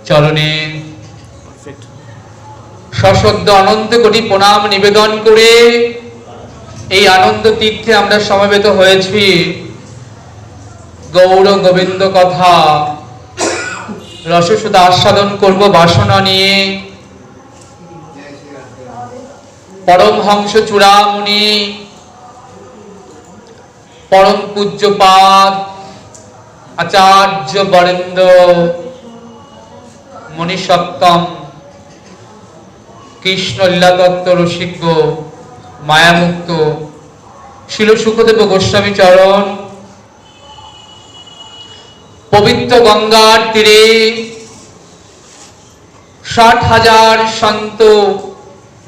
চরণে সশব্দ অনন্ত কোটি প্রণাম নিবেদন করে এই আনন্দ তীর্থে আমরা সমবেত হয়েছি গৌর গোবিন্দ কথা রসসুধা আস্বাদন করব বাসনা নিয়ে। পরমহংস চূড়ামণি পরম পূজ্যপাদ আচার্য বরেন্দ্র মণিসত্তম কৃষ্ণ লীলাতত্ত্ব রসিজ্ঞ মায়ামুক্ত শিল সুখদেব গোস্বামী চরণ পবিত্র গঙ্গার তীরে ৬০,০০০ সন্ত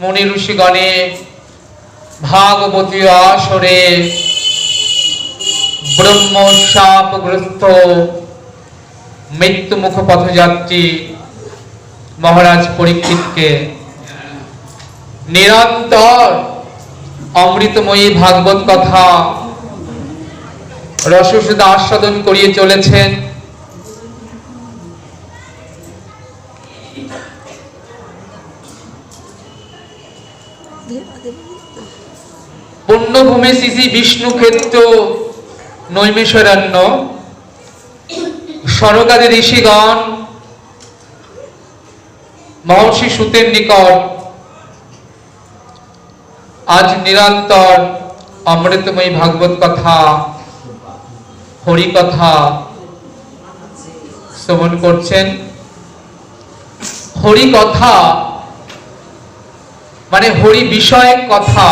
মুনি ঋষিগণে ভাগবতী আসরে ব্রহ্ম শাপগ্রস্ত মৃত্যুমুখ পথযাত্রী মহারাজ পরীক্ষিতকে নিরন্তর অমৃতময়ী ভাগবত কথা রসসুধা আস্বাদন করিয়ে চলেছেন। পুণ্যভূমি শ্রী বিষ্ণু ক্ষেত্র নৈমিষারণ্য স্বর্গাদি ঋষিগণ মহর্ষি সুতের নিকট আজ নিরন্তর অমৃতময়ী ভাগবত কথা হরি কথা শ্রবণ করছেন। হরি কথা মানে হরি বিষয়ক কথা,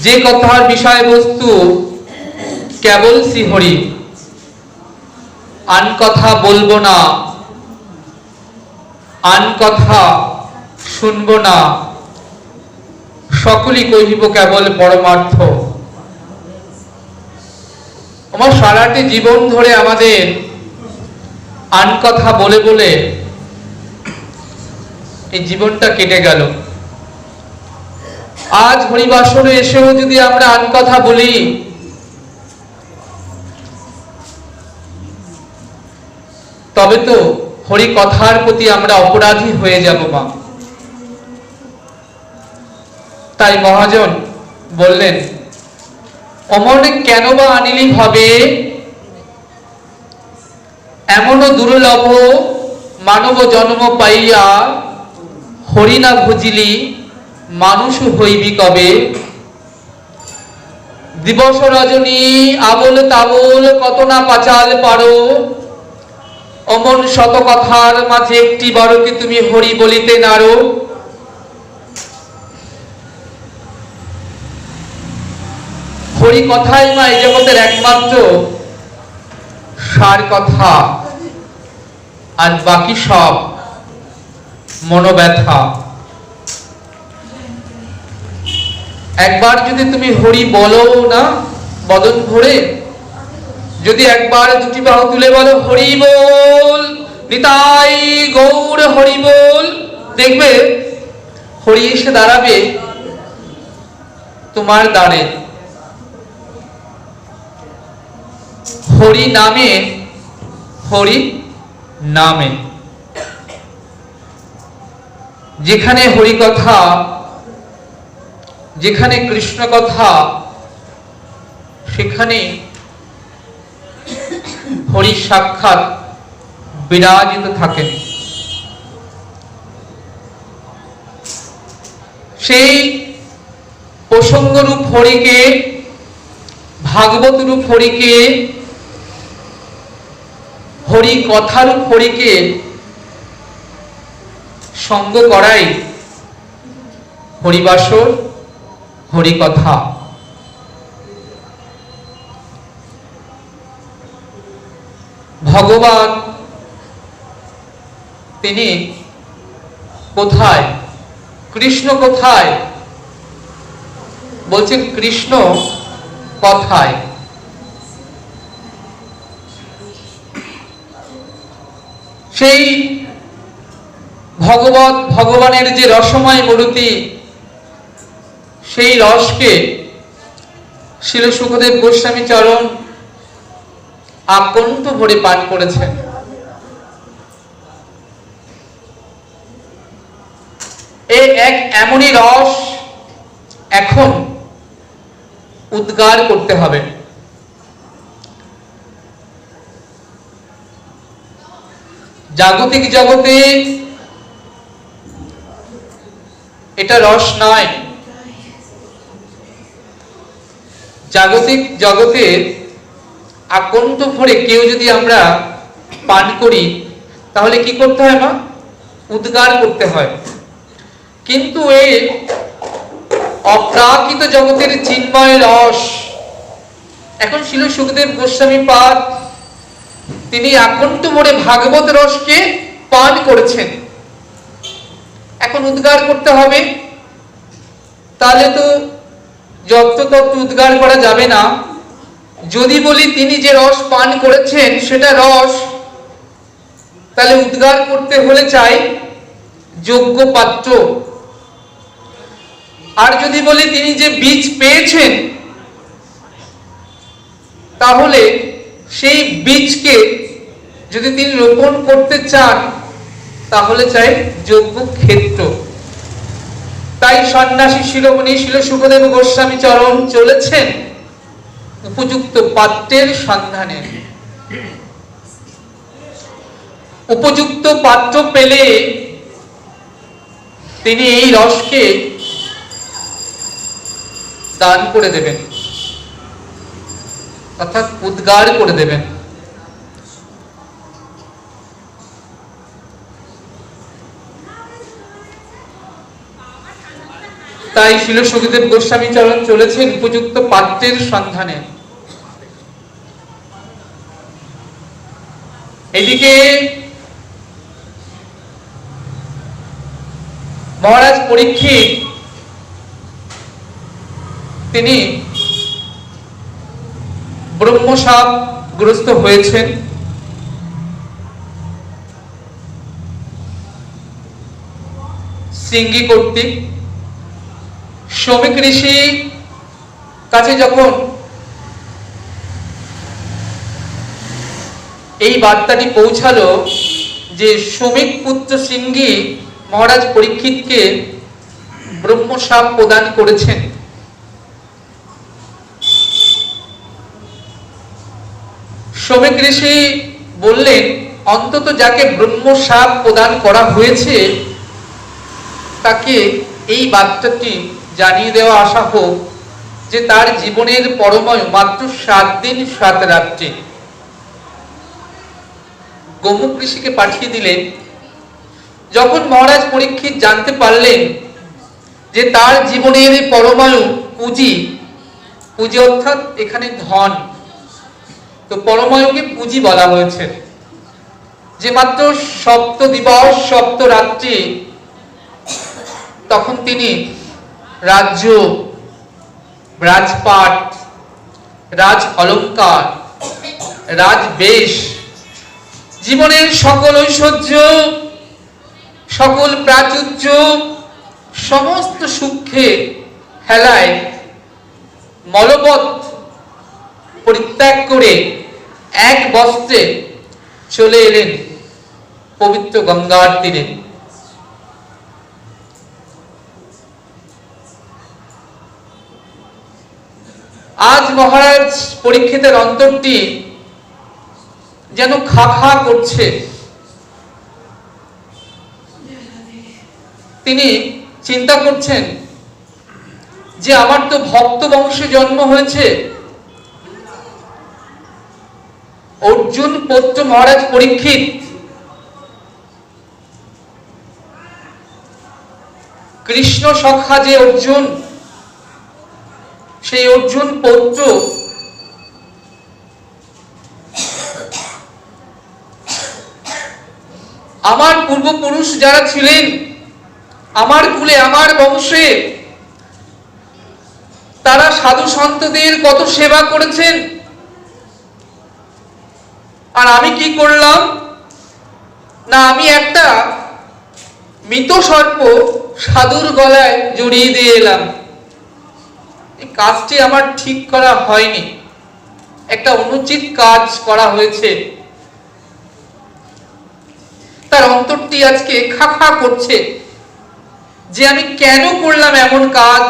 যে কথার বিষয়বস্তু কেবল শ্রীহরি, আন কথা বলবো না, আন কথা শুনবো না, সকলই কহিব কেবল পরমার্থ। আমার সারাটি জীবন ধরে আমাদের আন কথা বলে বলে এই জীবনটা কেটে গেল। আজ হরিবাসরে এসেও যদি আমরা আন কথা বলি, তবে তো হরি কথার প্রতি আমরা অপরাধী হয়ে যাব মা। তাই মহাজন বললেন, অমনে কেন বা আনিলি ভাবে, এমনও দুর্লভ মানব জন্ম পাইয়া, হরি না ভজিলি মানুষ হইবি কবে। দিবস রজনী আবল তাবল কত না পাচাল পারো, অমন শত কথার মাঝে একটি বড় কি তুমি হরি বলিতে নারো। হরি কথাই মা এই জগতের একমাত্র সার কথা, আর বাকি সব মনোব্যথা। একবার যদি তুমি হরি বলো না বদন ভরে, যদি একবার দুটি বাহু তুলে বলো হরি বল, নিতাই গৌর হরি বল, দেখবে হরি এসে দাঁড়াবে তোমার দ্বারে। হরি নামে, হরি নামে, যেখানে হরি কথা, যেখানে কৃষ্ণ কথা, সেখানে হরি সাক্ষাৎ বিরাজিত থাকেন। সেই প্রসঙ্গরূপ হরিকে, ভাগবত রূপ হরিকে, হরি কথারূপ হরিকে সঙ্গ করাই হরিবাসর, হরি কথা। ভগবান তিনি কোথায়, কৃষ্ণ কোথায়? বলছেন কৃষ্ণ কথায়। সেই ভগবানের যে রসময় মূর্তি, সেই রসকে শিল সুখদেব গোস্বামী চরণ আকণ্ঠ ভরে পান করেছেন। এই এক এমনই রস এখন উদ্গার করতে হবে। জাগতিক জগতে এটা রস নয়। জাগতিক জগতে আকণ্ঠ ভরে কেউ যদি আমরা পান করি তাহলে কি করতে হয় মা? উদ্গার করতে হয়। কিন্তু এই অপ্রাকৃত জগতের চিন্ময় রস এখন শিল সুখদেব গোস্বামী পাদ তিনি আকণ্ঠ ভরে ভাগবত রসকে পান করেছেন। এখন উদ্গার করতে হবে। তাহলে তো যত্রতত্র উদ্গার করা যাবে না। যদি বলি তিনি যে রস পান করেছেন সেটা রস, তাহলে উদ্গার করতে হলে চাই যোগ্য পাত্র। আর যদি বলি তিনি যে বীজ পেয়েছেন, তাহলে সেই বীজকে যদি তিনি রোপণ করতে চান তাহলে চাই যোগ্য ক্ষেত্র। তাই সন্ন্যাসী শিরোমণি শিল সুখদেব গোস্বামী চরণ চলেছেন উপযুক্ত পাত্রের সন্ধানে। উপযুক্ত পাত্র পেলে তিনি এই রসকে দান করে দেবেন, অর্থাৎ উদ্গার করে দেবেন। তাই শিল সুখদেব গোস্বামী চরণ চলেছেন উপযুক্ত পাত্রের সন্ধানে। এদিকে মহারাজ পরীক্ষিত তিনি ব্রহ্মশাপ গ্রস্ত হয়েছেন। সিঙ্গি কর্তৃক শ্রমিক ঋষি কাছে যখন এই বার্তাটি পৌঁছালো যে শ্রমিক পুত্র সিঙ্গি মহারাজ পরীক্ষিতকে ব্রহ্মশাপ প্রদান করেছেন, শ্রমিক ঋষি বললেন অন্তত যাকে ব্রহ্মশাপ প্রদান করা হয়েছে তাকে এই বার্তাটি জানিয়ে দেওয়া আসা হোক যে তার জীবনের পরমায়ু মাত্র 7 দিন 7 রাত্রি। গোমুখ ঋষিকে পাঠিয়ে দিলেন। যখন মহারাজ পরীক্ষিত জানতে পারলেন যে তার জীবনের পরমায়ু পুঁজি, পুঁজি অর্থাৎ এখানে ধন, তো পরমায়ুকে পুঁজি বলা হয়েছে, যে মাত্র 7 দিবস 7 রাত্রি, তখন তিনি রাজ্য, রাজপাট, রাজ অলঙ্কার, রাজবেশ, জীবনের সকল ঐশ্বর্য, সকল প্রাচুর্য, সমস্ত সুখে হেলায় মলবৎ পরিত্যাগ করে এক বস্ত্রে চলে এলেন পবিত্র গঙ্গার তীরে। আজ মহারাজ পরীক্ষিতের অন্তরটি যেন খা খা করছে। তিনি চিন্তা করছেন যে আমার তো ভক্ত বংশে জন্ম হয়েছে। অর্জুন পুত্র মহারাজ পরীক্ষিত কৃষ্ণ সখা যে অর্জুন, সেই অর্জুন পুত্র আমার পূর্বপুরুষ যারা ছিলেন আমার কুলে, আমার বংশে, তারা সাধু সন্তদের কত সেবা করেছেন। আর আমি কি করলাম না, আমি একটা মৃত সর্প সাধুর গলায় জড়িয়ে দিয়ে এলাম। এই কাজটি আমার ঠিক করা হয়নি। একটা অনুচিত কাজ করা হয়েছে, তার অন্তরটি আজকে খা খা করছে যে আমি কেন করলাম এমন কাজ।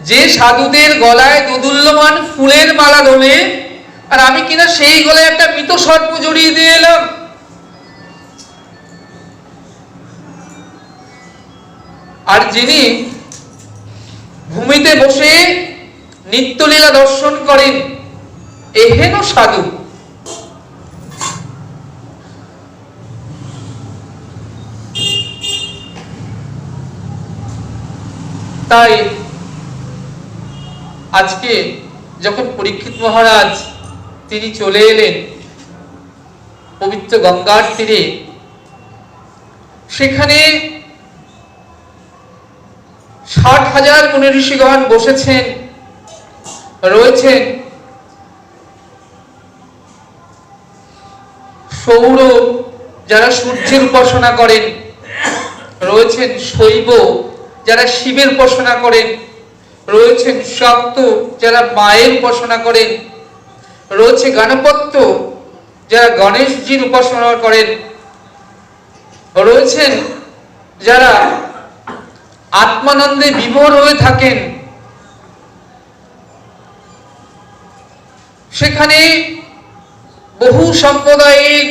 যে সাধুদের গলায় দোদুল্যমান ফুলের মালা দোলে, আর আমি কিনা সেই গলায় একটা মৃত সর্প জড়িয়ে দিয়ে এলাম। আর যিনি ভূমিতে বসে নিত্যলীলা দর্শন করেন, এহেন সাধু। তাই আজকে যখন পরীক্ষিত মহারাজ তিনি চলে এলেন পবিত্র গঙ্গার তীরে, সেখানে 60,000 মুনি ঋষিগণ বসেছেন, রয়েছেন। সৌর যারা সূর্যের উপাসনা করেন, রয়েছেন শৈব যারা শিবের উপাসনা করেন, রয়েছেন শাক্ত যারা মায়ের উপাসনা করেন, রয়েছে গণপত্য যারা গণেশজির উপাসনা করেন, রয়েছেন যারা আত্মানন্দে বিভোর হয়ে থাকেন। সেখানে বহু সম্প্রদায়ের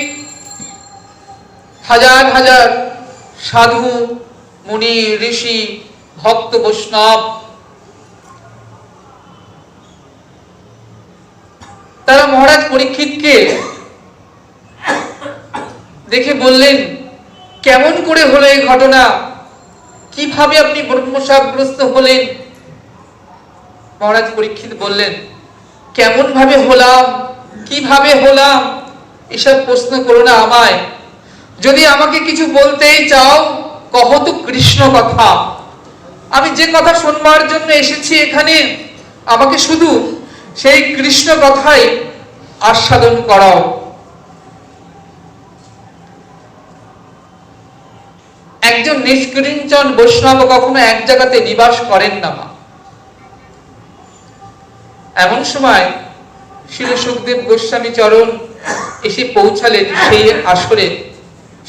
হাজার হাজার সাধু মুনি ঋষি ভক্ত বৈষ্ণব, তারা মহারাজ পরীক্ষিতকে দেখে বললেন, কেমন করে হলো এই ঘটনা, কিভাবে আপনি ব্রহ্মশাপগ্রস্ত হলেন? মহারাজ পরীক্ষিত বললেন, কেমন ভাবে হলাম, কিভাবে হলাম, এসব প্রশ্ন করো না আমায়। যদি আমাকে কিছু বলতেই চাও, কহ তো কৃষ্ণ কথা। আমি যে কথা শুনবার জন্য এসেছি এখানে, আমাকে শুধু সেই কৃষ্ণ কথাই আস্বাদন করাও। একজন নিষ্কিঞ্চন বৈষ্ণব কখনো এক জায়গাতে নিবাস করেন না মা। এমন সময় শ্রী সুখদেব গোস্বামী চরণ এসে পৌঁছালেন সেই আসরে।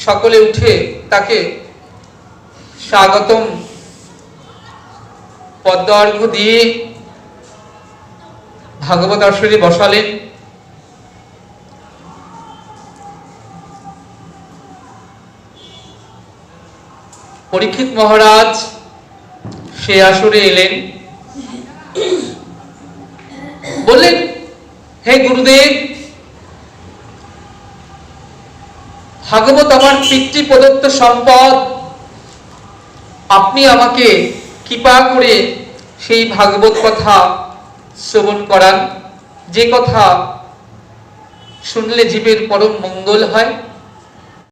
সকলে উঠে তাকে স্বাগতম পদ্মার্ঘ্য দিয়ে ভাগবত আসরে বসালেন। পরীক্ষিত মহারাজ সে আসরে এলেন, বললেন, হে গুরুদেব, ভাগবত আমার পিতৃ প্রদত্ত সম্পদ, আপনি আমাকে কৃপা করে সেই ভাগবত কথা শ্রবণ করান, যে কথা শুনলে জীবের পরম মঙ্গল হয়।